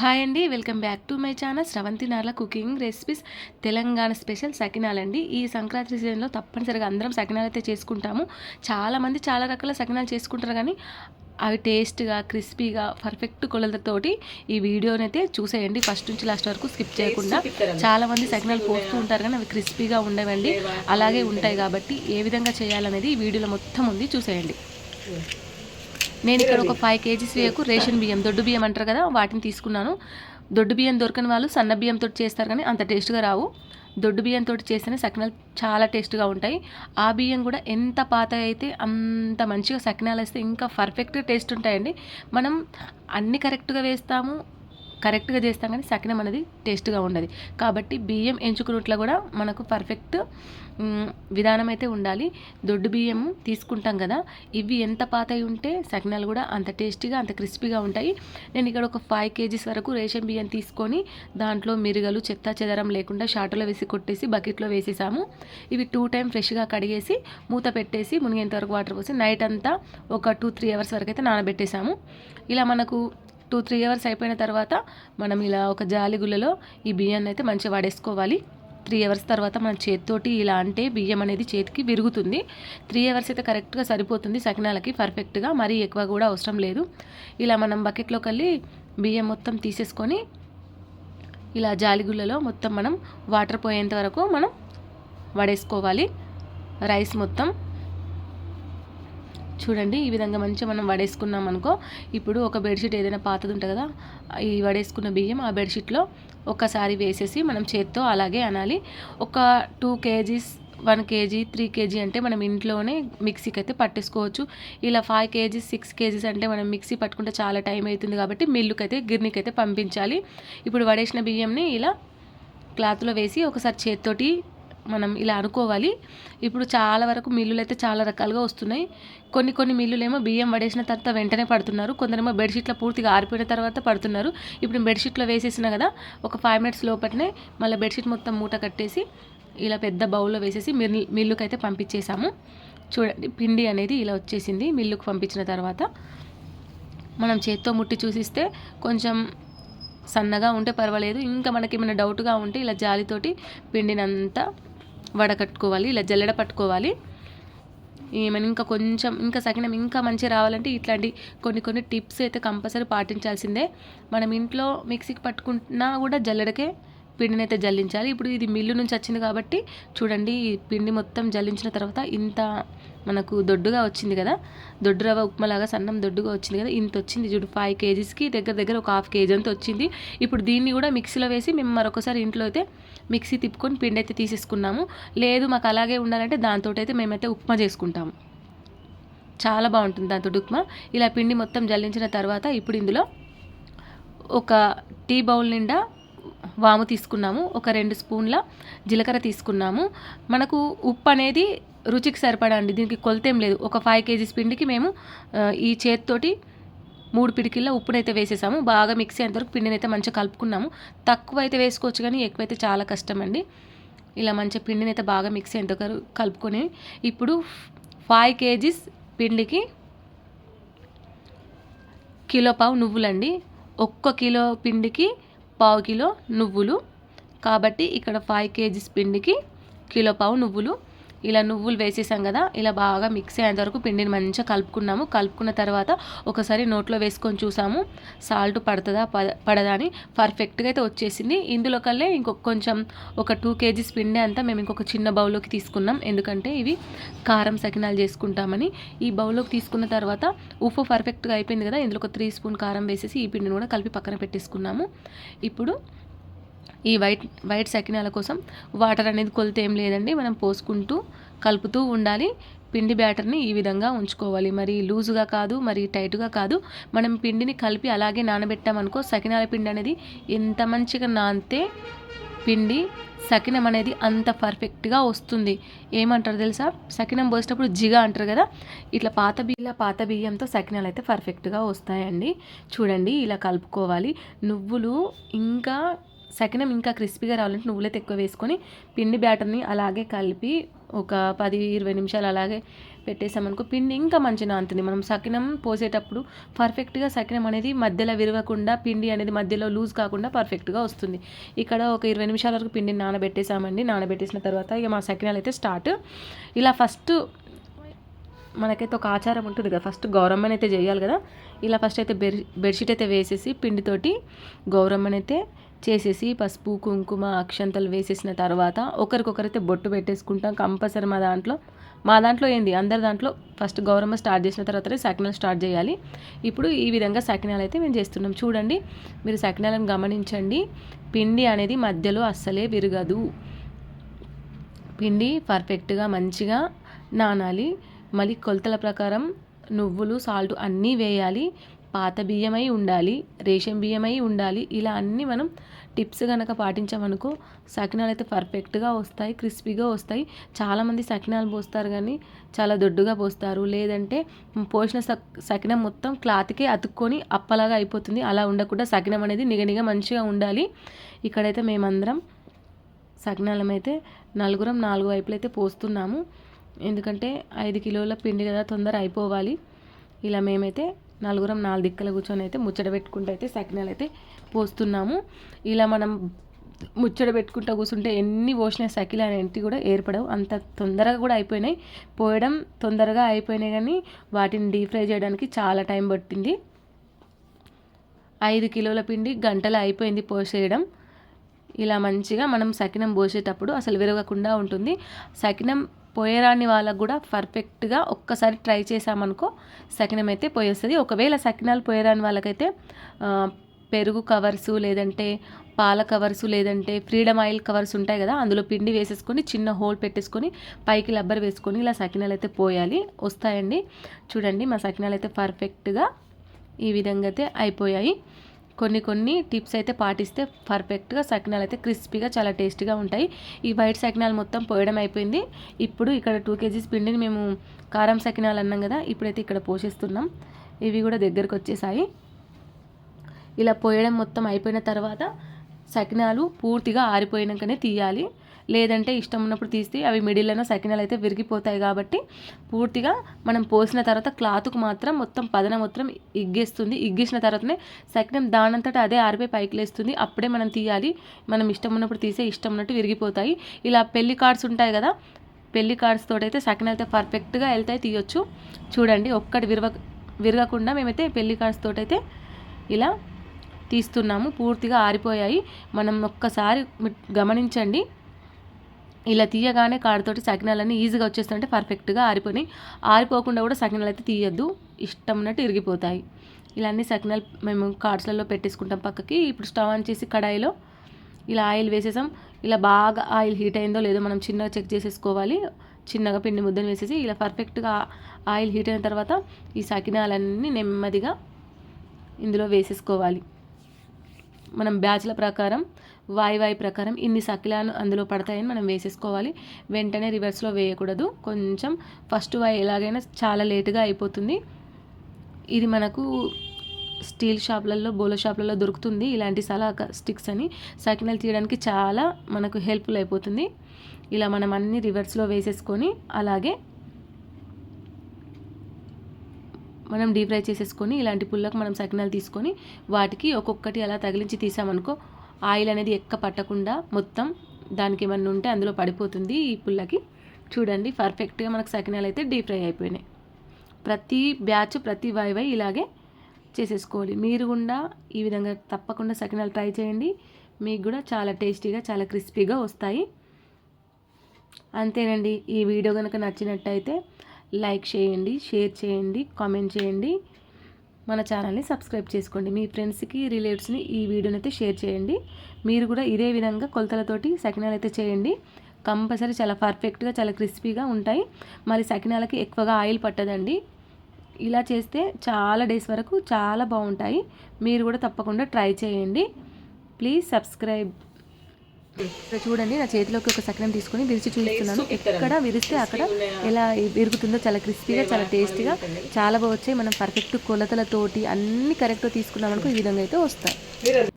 Hi అండి, welcome back to my channel Sravanthi Narla cooking recipes. Telangana special సకినాలండి. ఈ సంక్రాంతి సీజన్లో తప్పనిసరిగా అందరం సకినాలు అయితే చేసుకుంటాము. చాలామంది చాలా రకాల సకినాలు చేసుకుంటారు, కానీ అవి టేస్ట్గా క్రిస్పీగా పర్ఫెక్ట్ కొలతతోటి ఈ వీడియోని అయితే చూసేయండి. ఫస్ట్ నుంచి లాస్ట్ వరకు స్కిప్ చేయకుండా. చాలామంది సకినాలు పోస్తూ ఉంటారు, కానీ అవి క్రిస్పీగా ఉండవండి, అలాగే ఉంటాయి. కాబట్టి ఏ విధంగా చేయాలనేది ఈ వీడియోలో మొత్తం ఉంది, చూసేయండి. నేను ఇక్కడ ఒక 5 kgs వేయకు రేషన్ బియ్యం, దొడ్డు బియ్యం అంటారు కదా, వాటిని తీసుకున్నాను. దొడ్డు బియ్యం దొరకని వాళ్ళు సన్న బియ్యంతో చేస్తారు, కానీ అంత టేస్ట్గా రావు. దొడ్డు బియ్యంతో చేస్తేనే సకినాలు చాలా టేస్ట్గా ఉంటాయి. ఆ బియ్యం కూడా ఎంత పాత అయితే అంత మంచిగా సకినాలు వేస్తే ఇంకా పర్ఫెక్ట్గా టేస్ట్ ఉంటాయండి. మనం అన్నీ కరెక్ట్గా వేస్తాము, కరెక్ట్గా చేస్తాం, కానీ సకినం అనేది టేస్ట్గా ఉండదు. కాబట్టి బియ్యం ఎంచుకున్నట్లు కూడా మనకు పర్ఫెక్ట్ విధానం అయితే ఉండాలి. దొడ్డు బియ్యం తీసుకుంటాం కదా, ఇవి ఎంత పాతవి ఉంటే సకినాలు కూడా అంత టేస్టీగా అంత క్రిస్పీగా ఉంటాయి. నేను ఇక్కడ ఒక 5 kgs వరకు రేషన్ బియ్యం తీసుకొని దాంట్లో మిరుగలు చెత్త చెదరం లేకుండా షాటులో వేసి కొట్టేసి బకెట్లో వేసేసాము. ఇవి 2 టైం ఫ్రెష్గా కడిగేసి మూత పెట్టేసి మునిగేంత వరకు వాటర్ పోసి నైట్ అంతా ఒక 2-3 hours వరకు అయితే నానబెట్టేసాము. ఇలా మనకు 2-3 hours అయిపోయిన తర్వాత మనం ఇలా ఒక జాలి గుళ్ళలో ఈ బియ్యాన్ని అయితే మంచిగా వాడేసుకోవాలి. 3 hours తర్వాత మన చేతితోటి ఇలా అంటే బియ్యం అనేది చేతికి విరుగుతుంది. 3 hours అయితే కరెక్ట్గా సరిపోతుంది సకినాలకి, పర్ఫెక్ట్గా. మరీ ఎక్కువ కూడా అవసరం లేదు. ఇలా మనం బకెట్లోకి వెళ్ళి బియ్యం మొత్తం తీసేసుకొని ఇలా జాలిగుళ్ళలో మొత్తం మనం వాటర్ పోయేంత వరకు మనం వడేసుకోవాలి. రైస్ మొత్తం చూడండి, ఈ విధంగా మంచిగా మనం వడేసుకున్నాం అనుకో. ఇప్పుడు ఒక బెడ్షీట్ ఏదైనా పాతది ఉంటుంది కదా, ఈ వడేసుకున్న బియ్యం ఆ బెడ్షీట్లో ఒక్కసారి వేసేసి మనం చేత్తో అలాగే అనాలి. ఒక 2 kgs 1 kg 3 kg అంటే మనం ఇంట్లోనే మిక్సీకి అయితే పట్టేసుకోవచ్చు. ఇలా 5 kgs 6 kgs అంటే మనం మిక్సీ పట్టుకుంటే చాలా టైం అవుతుంది, కాబట్టి మిల్లుకైతే గిర్నీకి అయితే పంపించాలి. ఇప్పుడు వడేసిన బియ్యంని ఇలా క్లాత్లో వేసి ఒకసారి చేత్తోటి మనం ఇలా అనుకోవాలి. ఇప్పుడు చాలా వరకు మిల్లులు అయితే చాలా రకాలుగా వస్తున్నాయి. కొన్ని మిల్లులేమో బియ్యం వడేసిన తర్వాత వెంటనే పడుతున్నారు, కొందరేమో బెడ్షీట్లో పూర్తిగా ఆరిపోయిన తర్వాత పడుతున్నారు. ఇప్పుడు బెడ్షీట్లో వేసేసిన కదా, ఒక 5 minutes లోపలనే మళ్ళీ బెడ్షీట్ మొత్తం మూట కట్టేసి ఇలా పెద్ద బౌల్లో వేసేసి మిల్లుకి అయితే పంపించేసాము. చూడండి, పిండి అనేది ఇలా వచ్చేసింది. మిల్లుకు పంపించిన తర్వాత మనం చేత్తో ముట్టి చూసిస్తే కొంచెం సన్నగా ఉంటే పర్వాలేదు. ఇంకా మనకి ఏమైనా డౌట్గా ఉంటే ఇలా జాలితోటి పిండినంతా వడకట్టుకోవాలి, ఇలా జల్లెడ పట్టుకోవాలి. ఏమైనా ఇంకా కొంచెం ఇంకా సకినం ఇంకా మంచిగా రావాలంటే ఇట్లాంటి కొన్ని టిప్స్ అయితే కంపల్సరీ పాటించాల్సిందే. మనం ఇంట్లో మిక్సీకి పట్టుకున్నా కూడా జల్లెడకే పిండిని అయితే జల్లించాలి. ఇప్పుడు ఇది మిల్లు నుంచి వచ్చింది కాబట్టి చూడండి, ఈ పిండి మొత్తం జల్లించిన తర్వాత ఇంత మనకు దొడ్డుగా వచ్చింది కదా, దొడ్డు రవ్వ ఉప్మాలాగా సన్నం దొడ్డుగా వచ్చింది కదా, ఇంత వచ్చింది చూడు. 5 kgsకి దగ్గర ఒక 1/2 kg అంతా వచ్చింది. ఇప్పుడు దీన్ని కూడా మిక్సీలో వేసి మేము మరొకసారి ఇంట్లో అయితే మిక్సీ తిప్పుకొని పిండి అయితే తీసేసుకున్నాము. లేదు మాకు అలాగే ఉండాలంటే దాంతో అయితే మేమైతే ఉప్మా చేసుకుంటాము, చాలా బాగుంటుంది దాంతో ఉప్మా. ఇలా పిండి మొత్తం జల్లించిన తర్వాత ఇప్పుడు ఇందులో ఒక టీ బౌల్ నిండా వాము తీసుకున్నాము, ఒక 2 స్పూన్ల జీలకర్ర తీసుకున్నాము. మనకు ఉప్పు అనేది రుచికి సరిపడా అండి, దీనికి కొలతేం లేదు. ఒక 5 kgs పిండికి మేము ఈ చేతితోటి 3 పిడికిళ్ళ ఉప్పునైతే వేసేసాము. బాగా మిక్సీ అయ్యేంతవరకు పిండిని అయితే మంచిగా కలుపుకున్నాము. తక్కువ అయితే వేసుకోవచ్చు, కానీ ఎక్కువైతే చాలా కష్టం అండి. ఇలా మంచిగా పిండిని అయితే బాగా మిక్సీ అయ్యేంతవరకు కలుపుకొని ఇప్పుడు 5 kgs పిండికి 1.5 kg నువ్వులండి. 1 కిలో పిండికి 1/2 kg నువ్వులు, కాబట్టి ఇక్కడ 5 kgs పిండికి 1.5 kg నువ్వులు. ఇలా నువ్వులు వేసేసాం కదా, ఇలా బాగా మిక్స్ అయ్యేంత వరకు పిండిని మంచిగా కలుపుకున్నాము. కలుపుకున్న తర్వాత ఒకసారి నోట్లో వేసుకొని చూసాము సాల్ట్ పడుతుందా పడదా అని. పర్ఫెక్ట్గా అయితే వచ్చేసింది. ఇందులో కల్లే కొంచెం ఒక 2 kgs పిండి అంతా మేము ఇంకొక చిన్న బౌల్లోకి తీసుకున్నాం, ఎందుకంటే ఇవి కారం సకినాలు చేసుకుంటామని. ఈ బౌల్లోకి తీసుకున్న తర్వాత ఉప్పు పర్ఫెక్ట్గా అయిపోయింది కదా, ఇందులో ఒక 3 స్పూన్ కారం వేసేసి ఈ పిండిని కూడా కలిపి పక్కన పెట్టేసుకున్నాము. ఇప్పుడు ఈ వైట్ సకినాల కోసం వాటర్ అనేది కొలత ఏం లేదండి, మనం పోసుకుంటూ కలుపుతూ ఉండాలి. పిండి బ్యాటర్ని ఈ విధంగా ఉంచుకోవాలి, మరి లూజుగా కాదు మరి టైట్గా కాదు. మనం పిండిని కలిపి అలాగే నానబెట్టామనుకో, సకినాల పిండి అనేది ఎంత మంచిగా నానితే పిండి సకినం అనేది అంత పర్ఫెక్ట్గా వస్తుంది. ఏమంటారు తెలుసా, సకినం పోసేటప్పుడు జిగా అంటారు కదా, ఇట్లా పాత బియ్యంతో సకినాలు అయితే పర్ఫెక్ట్గా వస్తాయండి. చూడండి, ఇలా కలుపుకోవాలి. నువ్వులు ఇంకా సకినం ఇంకా క్రిస్పీగా రావాలంటే నువ్వులైతే ఎక్కువ వేసుకొని పిండి బ్యాటర్ని అలాగే కలిపి ఒక 10-20 నిమిషాలు అలాగే పెట్టేసామనుకో పిండి ఇంకా మంచి నానుతుంది. మనం సకినం పోసేటప్పుడు పర్ఫెక్ట్గా సకినం అనేది మధ్యలో విరగకుండా పిండి అనేది మధ్యలో లూజ్ కాకుండా పర్ఫెక్ట్గా వస్తుంది. ఇక్కడ ఒక 20 నిమిషాల వరకు పిండిని నానబెట్టేసామండి. నానబెట్టేసిన తర్వాత ఇక మా సకినాలు అయితే స్టార్ట్. ఇలా ఫస్ట్ మనకైతే ఒక ఆచారం ఉంటుంది కదా, ఫస్ట్ గౌరమ్మని అయితే చేయాలి కదా. ఇలా ఫస్ట్ అయితే బెడ్షీట్ అయితే వేసేసి పిండితోటి గౌరమ్మని అయితే చేసేసి పసుపు కుంకుమ అక్షంతలు వేసేసిన తర్వాత ఒకరికొకరైతే బొట్టు పెట్టేసుకుంటాం కంపల్సరీ. మా దాంట్లో ఏంది అందరి దాంట్లో ఫస్ట్ గౌరమ్మ స్టార్ట్ చేసిన తర్వాతనే సకినాలు స్టార్ట్ చేయాలి. ఇప్పుడు ఈ విధంగా సకినాలు అయితే మేము చేస్తున్నాం. చూడండి, మీరు సకినాలను గమనించండి. పిండి అనేది మధ్యలో అస్సలే విరగదు. పిండి పర్ఫెక్ట్గా మంచిగా నానాలి. మళ్ళీ కొలతల ప్రకారం నువ్వులు సాల్ట్ అన్నీ వేయాలి. పాత బియ్యమై ఉండాలి, రేషన్ బియ్యమై ఉండాలి. ఇలా అన్నీ మనం టిప్స్ కనుక పాటించామనుకో సకినాలు అయితే పర్ఫెక్ట్గా వస్తాయి, క్రిస్పీగా వస్తాయి. చాలామంది సకినాలు పోస్తారు కానీ చాలా దొడ్డుగా పోస్తారు, లేదంటే పోసిన సకినం మొత్తం క్లాత్కే అతుక్కొని అప్పలాగా అయిపోతుంది. అలా ఉండకుండా సకినం అనేది నిగనిగా మంచిగా ఉండాలి. ఇక్కడైతే మేమందరం సకినాలమైతే నలుగురం 4 వైపులు అయితే పోస్తున్నాము. ఎందుకంటే 5 కిలోల పిండి కదా, తొందర అయిపోవాలి. ఇలా మేమైతే నలుగురం 4 దిక్కల కూర్చొని అయితే ముచ్చట పెట్టుకుంటూ అయితే సకినాలు అయితే పోస్తున్నాము. ఇలా మనం ముచ్చట పెట్టుకుంటూ కూర్చుంటే ఎన్ని పోసిన సకినాలు అనేవి కూడా ఏర్పడవు. అంత తొందరగా కూడా అయిపోయినాయి. పోయడం తొందరగా అయిపోయినాయి కానీ వాటిని డీప్ ఫ్రై చేయడానికి చాలా టైం పట్టింది. 5 కిలోల పిండి గంటలో అయిపోయింది పోసేయడం. ఇలా మంచిగా మనం సకినం పోసేటప్పుడు అసలు విరగకుండా ఉంటుంది. సకినం పోయరాని వాళ్ళకు కూడా పర్ఫెక్ట్గా ఒక్కసారి ట్రై చేసామనుకో సకినం అయితే పోయేస్తుంది. ఒకవేళ సకినాలు పోయరాని వాళ్ళకైతే పెరుగు కవర్సు, లేదంటే పాల కవర్సు, లేదంటే ఫ్రీడమ్ ఆయిల్ కవర్స్ ఉంటాయి కదా, అందులో పిండి వేసేసుకొని చిన్న హోల్ పెట్టేసుకొని పైకి రబ్బర్ వేసుకొని ఇలా సకినాలు అయితే పోయాలి. వస్తాయండి. చూడండి, మా సకినాలు అయితే పర్ఫెక్ట్గా ఈ విధంగా అయితే అయిపోయాయి. కొన్ని టిప్స్ అయితే పాటిస్తే పర్ఫెక్ట్గా సకినాలు అయితే క్రిస్పీగా చాలా టేస్టీగా ఉంటాయి. ఈ వైట్ సకినాలు మొత్తం పోయడం అయిపోయింది. ఇప్పుడు ఇక్కడ 2 kgs పిండిని మేము కారం సకినాలు అన్నాం కదా, ఇప్పుడైతే ఇక్కడ పోసేస్తున్నాం. ఇవి కూడా దగ్గరకు వచ్చేసాయి. ఇలా పోయడం మొత్తం అయిపోయిన తర్వాత సకినాలు పూర్తిగా ఆరిపోయినాకనే తీయాలి, లేదంటే ఇష్టం ఉన్నప్పుడు తీస్తే అవి మిడిల్లోనో సకినాలు అయితే విరిగిపోతాయి. కాబట్టి పూర్తిగా మనం పోసిన తర్వాత క్లాత్కు మాత్రం మొత్తం పదన మొత్తం ఇగ్గేస్తుంది. ఇగ్గేసిన తర్వాతనే సకినం దానంతటా అదే ఆరిపోయి పైకి లేస్తుంది. అప్పుడే మనం తీయాలి. మనం ఇష్టం ఉన్నప్పుడు తీసే ఇష్టం ఉన్నట్టు విరిగిపోతాయి. ఇలా పెళ్లి కార్డ్స్ ఉంటాయి కదా, పెళ్లి కార్డ్స్ తోటి అయితే సకినాలు అయితే పర్ఫెక్ట్గా వెళ్తాయి, తీయొచ్చు. చూడండి, ఒక్కటి విరగకుండా మేమైతే పెళ్లి కార్డ్స్ తోటి అయితే ఇలా తీస్తున్నాము. పూర్తిగా ఆరిపోయాయి. మనం ఒక్కసారి గమనించండి. ఇలా తీయగానే కాడతోటి సకినాలన్నీ ఈజీగా వచ్చేస్తుంటే పర్ఫెక్ట్గా ఆరిపోయినాయి. ఆరిపోకుండా కూడా సకినాలు అయితే తీయద్దు, ఇష్టం ఉన్నట్టు ఇరిగిపోతాయి. ఇలా అన్ని సకినాలు మేము కార్డ్స్లలో పెట్టేసుకుంటాం పక్కకి. ఇప్పుడు స్టవ్ ఆన్ చేసి కడాయిలో ఇలా ఆయిల్ వేసేసాం. ఇలా బాగా ఆయిల్ హీట్ అయిందో లేదో మనం చిన్నగా చెక్ చేసేసుకోవాలి. చిన్నగా పిండి ముద్దను వేసేసి ఇలా పర్ఫెక్ట్గా ఆయిల్ హీట్ అయిన తర్వాత ఈ సకినాలన్నీ నెమ్మదిగా ఇందులో వేసేసుకోవాలి. మనం బ్యాచ్ల ప్రకారం వాయి ప్రకారం ఇన్ని సకినాలు అందులో పడతాయని మనం వేసేసుకోవాలి. వెంటనే రివర్స్లో వేయకూడదు. కొంచెం ఫస్ట్ వాయి ఎలాగైనా చాలా లేటుగా అయిపోతుంది. ఇది మనకు స్టీల్ షాప్లలో, బోలో షాప్లలో దొరుకుతుంది ఇలాంటి సలాక స్టిక్స్ అని. సకినాలు తీయడానికి చాలా మనకు హెల్ప్ఫుల్ అయిపోతుంది. ఇలా మనం అన్ని రివర్స్లో వేసేసుకొని అలాగే మనం డీప్ ఫ్రై చేసేసుకొని ఇలాంటి పుల్లకు మనం సకినాలు తీసుకొని వాటికి ఒక్కొక్కటి అలా తగిలించి తీసామనుకో ఆయిల్ అనేది ఎక్క పట్టకుండా మొత్తం దానికి ఏమన్నా ఉంటే అందులో పడిపోతుంది ఈ పుల్లకి. చూడండి, పర్ఫెక్ట్గా మనకు సకినాలు అయితే డీప్ ఫ్రై అయిపోయినాయి. ప్రతి బ్యాచ్ ప్రతి వై ఇలాగే చేసేసుకోవాలి. మీరు కూడా ఈ విధంగా తప్పకుండా సకినాలు ట్రై చేయండి. మీకు కూడా చాలా టేస్టీగా చాలా క్రిస్పీగా వస్తాయి. అంతేనండి. ఈ వీడియో కనుక నచ్చినట్టయితే లైక్ చేయండి, షేర్ చేయండి, కామెంట్ చేయండి. మన ఛానల్ని సబ్స్క్రైబ్ చేసుకోండి. మీ ఫ్రెండ్స్కి, రిలేటివ్స్ని ఈ వీడియోని అయితే షేర్ చేయండి. మీరు కూడా ఇదే విధంగా కొలతలతోటి సకినాలు అయితే చేయండి. కంపల్సరీ చాలా పర్ఫెక్ట్గా చాలా క్రిస్పీగా ఉంటాయి. మరి సకినాలకి ఎక్కువగా ఆయిల్ పట్టదండి. ఇలా చేస్తే చాలా డేస్ వరకు చాలా బాగుంటాయి. మీరు కూడా తప్పకుండా ట్రై చేయండి. Please subscribe. చూడండి, నా చేతిలోకి ఒక సకినం తీసుకొని విరిచి చూపిస్తున్నాను. ఎక్కడ విరిస్తే అక్కడ ఎలా విరుగుతుందో చాలా క్రిస్పీగా చాలా టేస్టీగా చాలా బాగా వచ్చాయి. మనం పర్ఫెక్ట్ కొలతలతోటి అన్ని కరెక్ట్గా తీసుకున్నాం అనుకో ఈ విధంగా అయితే వస్తాయి.